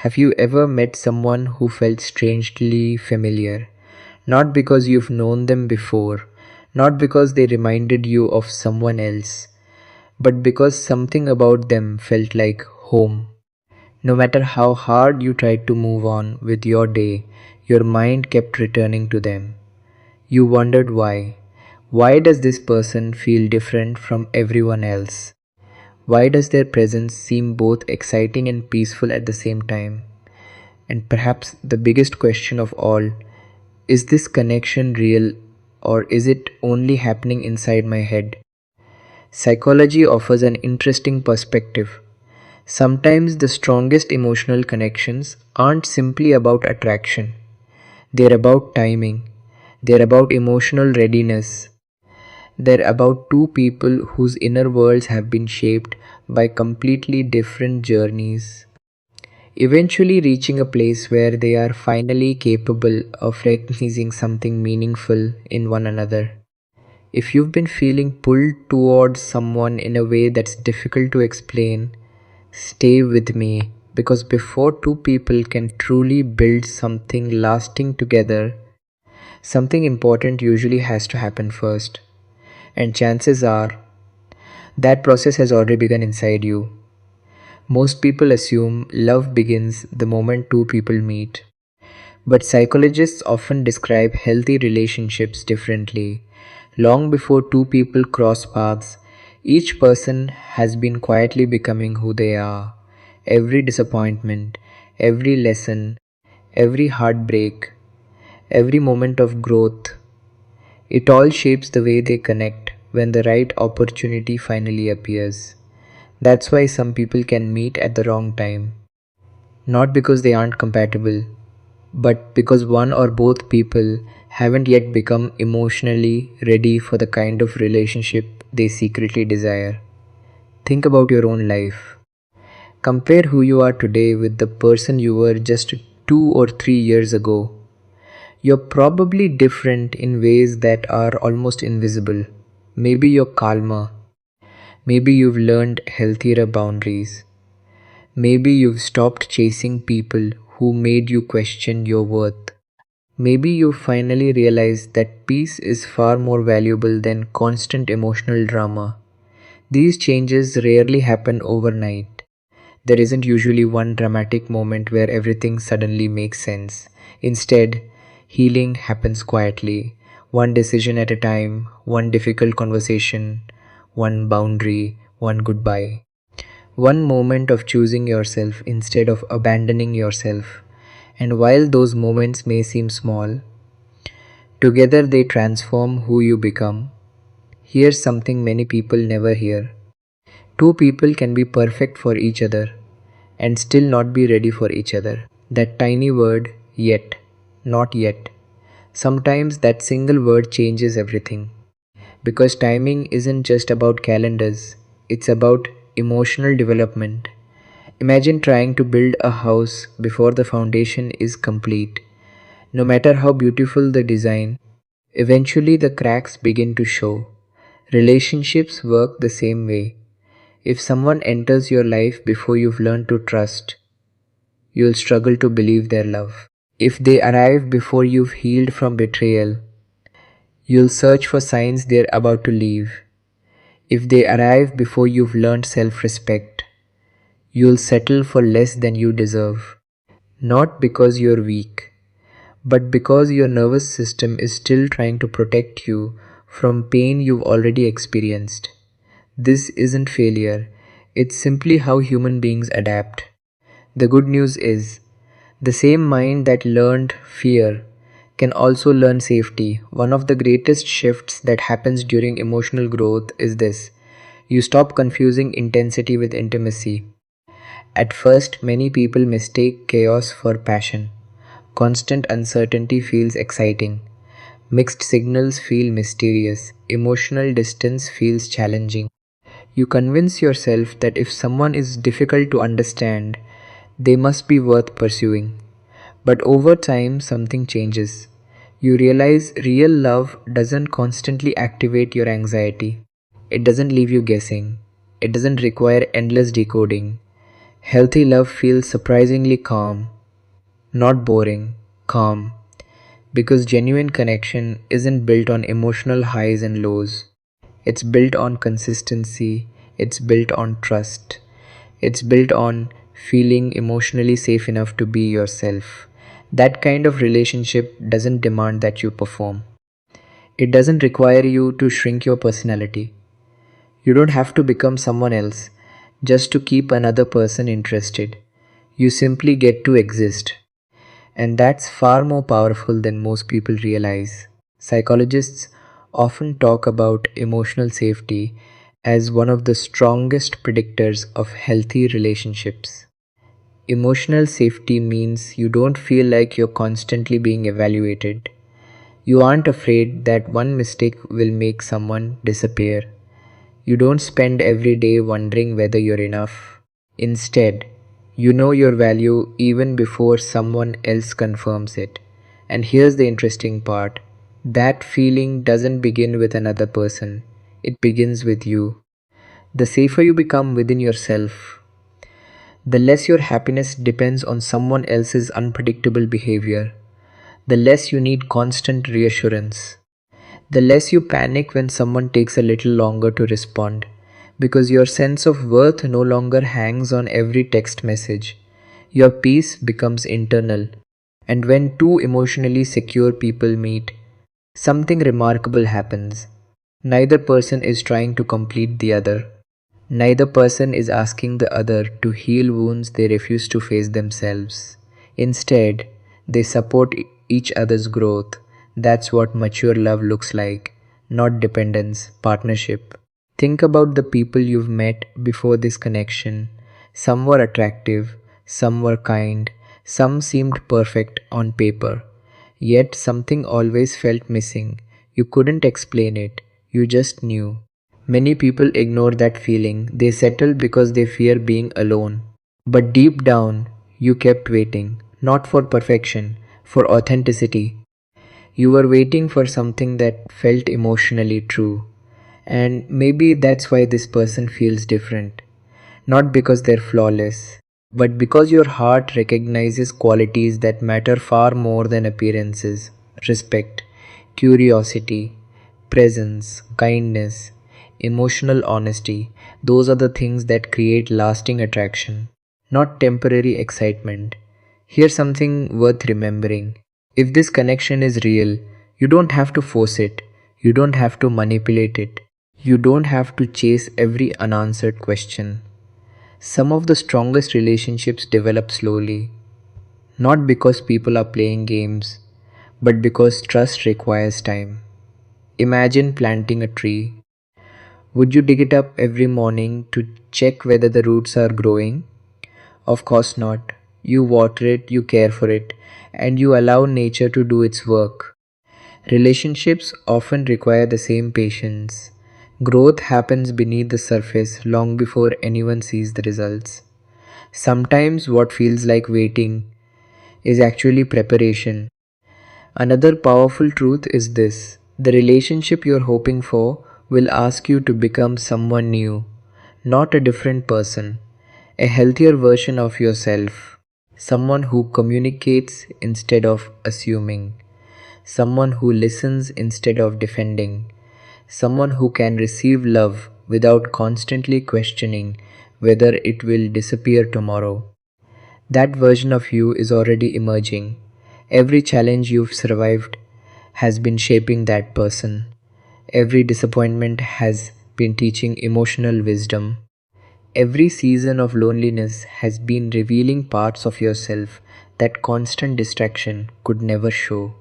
Have you ever met someone who felt strangely familiar? Not because you've known them before, not because they reminded you of someone else, but because something about them felt like home. No matter how hard you tried to move on with your day, your mind kept returning to them. You wondered why. Why does this person feel different from everyone else? Why does their presence seem both exciting and peaceful at the same time? And perhaps the biggest question of all, is this connection real or is it only happening inside my head? Psychology offers an interesting perspective. Sometimes the strongest emotional connections aren't simply about attraction, they're about timing, they're about emotional readiness, they're about two people whose inner worlds have been shaped by completely different journeys, eventually reaching a place where they are finally capable of recognizing something meaningful in one another. If you've been feeling pulled towards someone in a way that's difficult to explain, stay with me because before two people can truly build something lasting together, something important usually has to happen first. And chances are that process has already begun inside you. Most people assume love begins the moment two people meet, but psychologists often describe healthy relationships differently. Long before two people cross paths, each person has been quietly becoming who they are. Every disappointment, every lesson, every heartbreak, every moment of growth, it all shapes the way they connect when the right opportunity finally appears. That's why some people can meet at the wrong time, not because they aren't compatible, but because one or both people haven't yet become emotionally ready for the kind of relationship they secretly desire. Think about your own life. Compare who you are today with the person you were just 2 or 3 years ago. You're probably different in ways that are almost invisible. Maybe you're calmer. Maybe you've learned healthier boundaries. Maybe you've stopped chasing people who made you question your worth. Maybe you finally realize that peace is far more valuable than constant emotional drama. These changes rarely happen overnight. There isn't usually one dramatic moment where everything suddenly makes sense. Instead, healing happens quietly, one decision at a time, one difficult conversation, one boundary, one goodbye. One moment of choosing yourself instead of abandoning yourself. And while those moments may seem small, together they transform who you become. Here's something many people never hear. Two people can be perfect for each other and still not be ready for each other. That tiny word, yet, not yet. Sometimes that single word changes everything. Because timing isn't just about calendars, it's about emotional development. Imagine trying to build a house before the foundation is complete. No matter how beautiful the design, eventually the cracks begin to show. Relationships work the same way. If someone enters your life before you've learned to trust, you'll struggle to believe their love. If they arrive before you've healed from betrayal, you'll search for signs they're about to leave. If they arrive before you've learned self respect, you'll settle for less than you deserve. Not because you're weak, but because your nervous system is still trying to protect you from pain you've already experienced. This isn't failure, it's simply how human beings adapt. The good news is, the same mind that learned fear can also learn safety. One of the greatest shifts that happens during emotional growth is this: you stop confusing intensity with intimacy. At first, many people mistake chaos for passion. Constant uncertainty feels exciting. Mixed signals feel mysterious. Emotional distance feels challenging. You convince yourself that if someone is difficult to understand, they must be worth pursuing. But over time, something changes. You realize real love doesn't constantly activate your anxiety. It doesn't leave you guessing. It doesn't require endless decoding. Healthy love feels surprisingly calm, not boring, calm, because genuine connection isn't built on emotional highs and lows. It's built on consistency, it's built on trust, it's built on feeling emotionally safe enough to be yourself. That kind of relationship doesn't demand that you perform. It doesn't require you to shrink your personality. You don't have to become someone else just to keep another person interested. You simply get to exist. And that's far more powerful than most people realize. Psychologists often talk about emotional safety as one of the strongest predictors of healthy relationships. Emotional safety means you don't feel like you're constantly being evaluated. You aren't afraid that one mistake will make someone disappear. You don't spend every day wondering whether you're enough. Instead, you know your value even before someone else confirms it. And here's the interesting part, that feeling doesn't begin with another person, it begins with you. The safer you become within yourself, the less your happiness depends on someone else's unpredictable behavior, the less you need constant reassurance. The less you panic when someone takes a little longer to respond, because your sense of worth no longer hangs on every text message. Your peace becomes internal. And when two emotionally secure people meet, something remarkable happens. Neither person is trying to complete the other. Neither person is asking the other to heal wounds they refuse to face themselves. Instead, they support each other's growth. That's what mature love looks like, not dependence, partnership. Think about the people you've met before this connection. Some were attractive, some were kind, some seemed perfect on paper. Yet something always felt missing. You couldn't explain it, you just knew. Many people ignore that feeling. They settle because they fear being alone. But deep down, you kept waiting, not for perfection, for authenticity. You were waiting for something that felt emotionally true. And maybe that's why this person feels different. Not because they're flawless, but because your heart recognizes qualities that matter far more than appearances: respect, curiosity, presence, kindness, emotional honesty. Those are the things that create lasting attraction, not temporary excitement. Here's something worth remembering. If this connection is real, you don't have to force it, you don't have to manipulate it, you don't have to chase every unanswered question. Some of the strongest relationships develop slowly, not because people are playing games, but because trust requires time. Imagine planting a tree. Would you dig it up every morning to check whether the roots are growing? Of course not. You water it, you care for it, and you allow nature to do its work. Relationships often require the same patience. Growth happens beneath the surface long before anyone sees the results. Sometimes what feels like waiting is actually preparation. Another powerful truth is this: the relationship you're hoping for will ask you to become someone new, not a different person, a healthier version of yourself, someone who communicates instead of assuming, someone who listens instead of defending, someone who can receive love without constantly questioning whether it will disappear tomorrow. That version of you is already emerging. Every challenge you've survived has been shaping that person. Every disappointment has been teaching emotional wisdom. Every season of loneliness has been revealing parts of yourself that constant distraction could never show.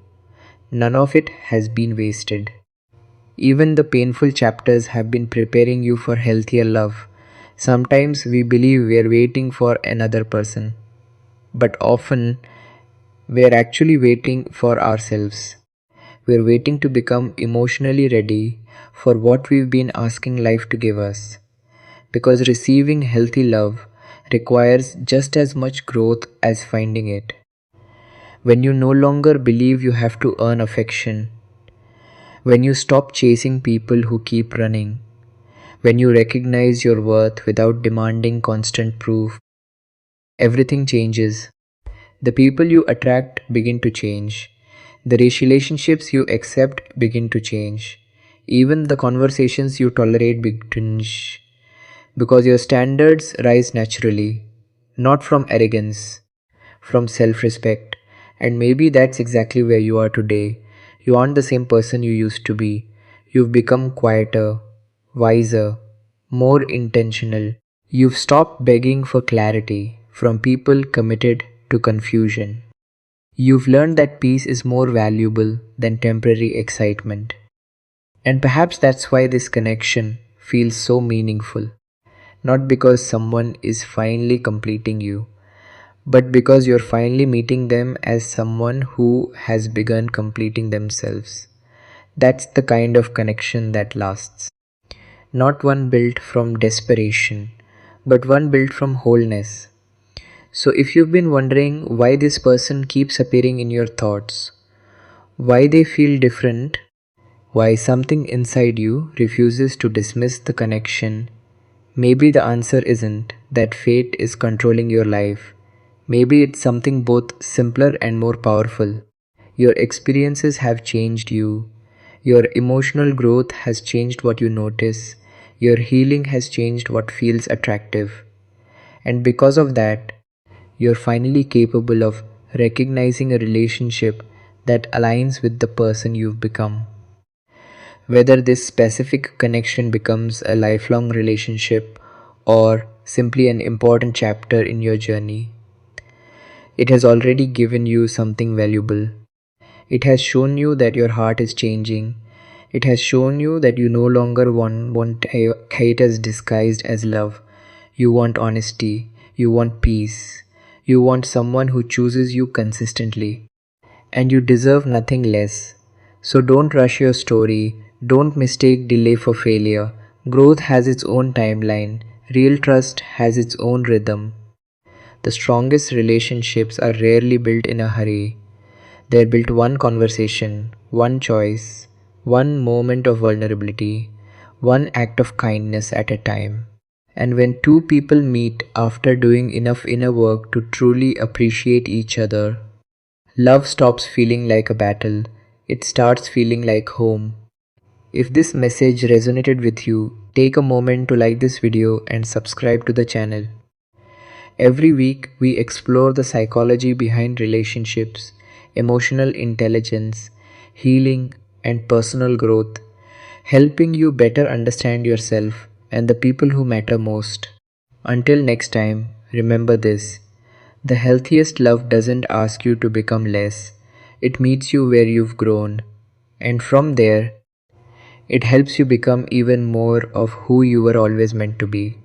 None of it has been wasted. Even the painful chapters have been preparing you for healthier love. Sometimes we believe we are waiting for another person, but often we are actually waiting for ourselves. We are waiting to become emotionally ready for what we've been asking life to give us. Because receiving healthy love requires just as much growth as finding it. When you no longer believe you have to earn affection, when you stop chasing people who keep running, when you recognize your worth without demanding constant proof, everything changes. The people you attract begin to change. The relationships you accept begin to change. Even the conversations you tolerate begin to change. Because your standards rise naturally, not from arrogance, from self respect. And maybe that's exactly where you are today. You aren't the same person you used to be. You've become quieter, wiser, more intentional. You've stopped begging for clarity from people committed to confusion. You've learned that peace is more valuable than temporary excitement. And perhaps that's why this connection feels so meaningful. Not because someone is finally completing you, but because you're finally meeting them as someone who has begun completing themselves. That's the kind of connection that lasts. Not one built from desperation, but one built from wholeness. So, if you've been wondering why this person keeps appearing in your thoughts, why they feel different, why something inside you refuses to dismiss the connection, maybe the answer isn't that fate is controlling your life. Maybe it's something both simpler and more powerful. Your experiences have changed you. Your emotional growth has changed what you notice. Your healing has changed what feels attractive. And because of that, you're finally capable of recognizing a relationship that aligns with the person you've become. Whether this specific connection becomes a lifelong relationship or simply an important chapter in your journey, it has already given you something valuable. It has shown you that your heart is changing. It has shown you that you no longer want haters disguised as love. You want honesty. You want peace. You want someone who chooses you consistently. And you deserve nothing less. So don't rush your story. Don't mistake delay for failure. Growth has its own timeline. Real trust has its own rhythm. The strongest relationships are rarely built in a hurry. They're built one conversation, one choice, one moment of vulnerability, one act of kindness at a time. And when two people meet after doing enough inner work to truly appreciate each other, love stops feeling like a battle. It starts feeling like home. If this message resonated with you, take a moment to like this video and subscribe to the channel. Every week, we explore the psychology behind relationships, emotional intelligence, healing, and personal growth, helping you better understand yourself and the people who matter most. Until next time, remember this: the healthiest love doesn't ask you to become less, it meets you where you've grown, and from there, it helps you become even more of who you were always meant to be.